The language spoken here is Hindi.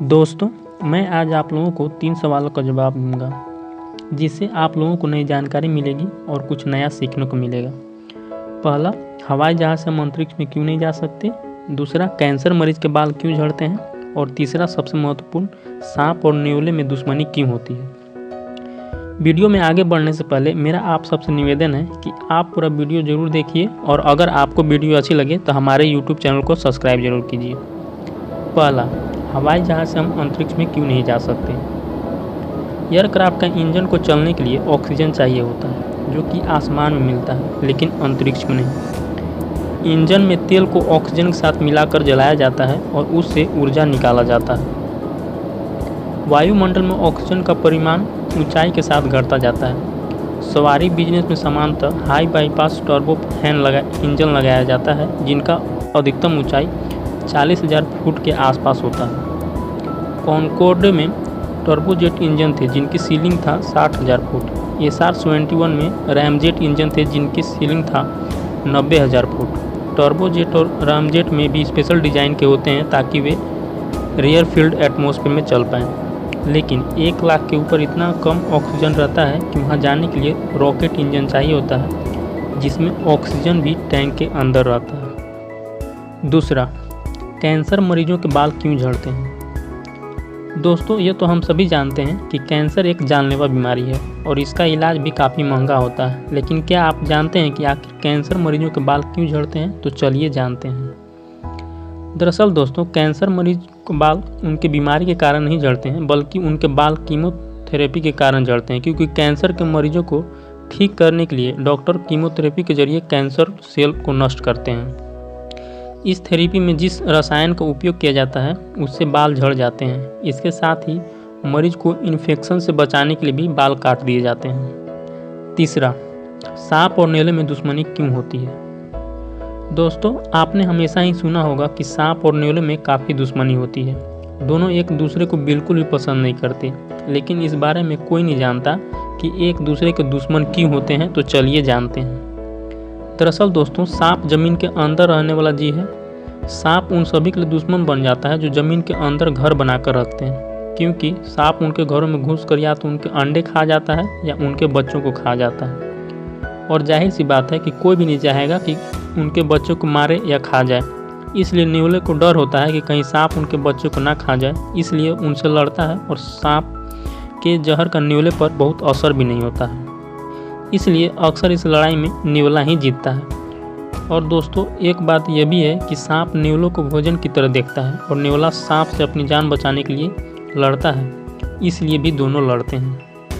दोस्तों, मैं आज आप लोगों को 3 सवालों का जवाब दूंगा, जिससे आप लोगों को नई जानकारी मिलेगी और कुछ नया सीखने को मिलेगा। पहला, हवाई जहाज से हम अंतरिक्ष में क्यों नहीं जा सकते। दूसरा, कैंसर मरीज के बाल क्यों झड़ते हैं। और तीसरा, सबसे महत्वपूर्ण, सांप और न्योले में दुश्मनी क्यों होती है। वीडियो में आगे बढ़ने से पहले मेरा आप सबसे निवेदन है कि आप पूरा वीडियो जरूर देखिए और अगर आपको वीडियो अच्छी लगे तो हमारे यूट्यूब चैनल को सब्सक्राइब जरूर कीजिए। पहला, हवाई जहाज से हम अंतरिक्ष में क्यों नहीं जा सकते। एयरक्राफ्ट का इंजन को चलने के लिए ऑक्सीजन चाहिए होता है, जो कि आसमान में मिलता है लेकिन अंतरिक्ष में नहीं। इंजन में तेल को ऑक्सीजन के साथ मिलाकर जलाया जाता है और उससे ऊर्जा निकाला जाता है। वायुमंडल में ऑक्सीजन का परिमाण ऊंचाई के साथ घटता जाता है। सवारी बिजनेस में सामान्यतः high bypass turbo fan engine लगाया जाता है, जिनका अधिकतम ऊंचाई 40,000 फुट के आसपास होता है। कॉनकोर्ड में टर्बोजेट इंजन थे जिनकी सीलिंग था 60,000 फुट। SR-71 में रैमजेट इंजन थे जिनकी सीलिंग था 90,000 फुट। टर्बोजेट और रैमजेट में भी स्पेशल डिज़ाइन के होते हैं ताकि वे रेयर फील्ड एटमॉस्फेयर में चल पाएँ। लेकिन 1 लाख के ऊपर इतना कम ऑक्सीजन रहता है कि वहाँ जाने के लिए रॉकेट इंजन चाहिए होता है, जिसमें ऑक्सीजन भी टैंक के अंदर रहता है। दूसरा, कैंसर मरीजों के बाल क्यों झड़ते हैं। दोस्तों, ये तो हम सभी जानते हैं कि कैंसर एक जानलेवा बीमारी है और इसका इलाज भी काफ़ी महंगा होता है। लेकिन क्या आप जानते हैं कि आखिर कैंसर मरीजों के बाल क्यों झड़ते हैं। तो चलिए जानते हैं। दरअसल दोस्तों, कैंसर मरीज के बाल उनके बीमारी के कारण नहीं झड़ते हैं, बल्कि उनके बाल कीमोथेरेपी के कारण झड़ते हैं। क्योंकि कैंसर के मरीजों को ठीक करने के लिए डॉक्टर कीमोथेरेपी के जरिए कैंसर सेल को नष्ट करते हैं। इस थेरेपी में जिस रसायन का उपयोग किया जाता है उससे बाल झड़ जाते हैं। इसके साथ ही मरीज को इन्फेक्शन से बचाने के लिए भी बाल काट दिए जाते हैं। तीसरा, सांप और न्योले में दुश्मनी क्यों होती है। दोस्तों, आपने हमेशा ही सुना होगा कि सांप और न्योले में काफ़ी दुश्मनी होती है। दोनों एक दूसरे को बिल्कुल भी पसंद नहीं करते, लेकिन इस बारे में कोई नहीं जानता कि एक दूसरे के दुश्मन क्यों होते हैं। तो चलिए जानते हैं। दरअसल दोस्तों, सांप जमीन के अंदर रहने वाला जीव है। सांप उन सभी के लिए दुश्मन बन जाता है जो जमीन के अंदर घर बनाकर रखते हैं, क्योंकि सांप उनके घरों में घुसकर या तो उनके अंडे खा जाता है या उनके बच्चों को खा जाता है। और जाहिर सी बात है कि कोई भी नहीं चाहेगा कि उनके बच्चों को मारे या खा जाए। इसलिए न्योले को डर होता है कि कहीं सांप उनके बच्चों को ना खा जाए, इसलिए उनसे लड़ता है। और सांप के जहर का न्योले पर बहुत असर भी नहीं होता है, इसलिए अक्सर इस लड़ाई में न्योला ही जीतता है। और दोस्तों, एक बात यह भी है कि सांप न्योलों को भोजन की तरह देखता है और न्योला सांप से अपनी जान बचाने के लिए लड़ता है, इसलिए भी दोनों लड़ते हैं।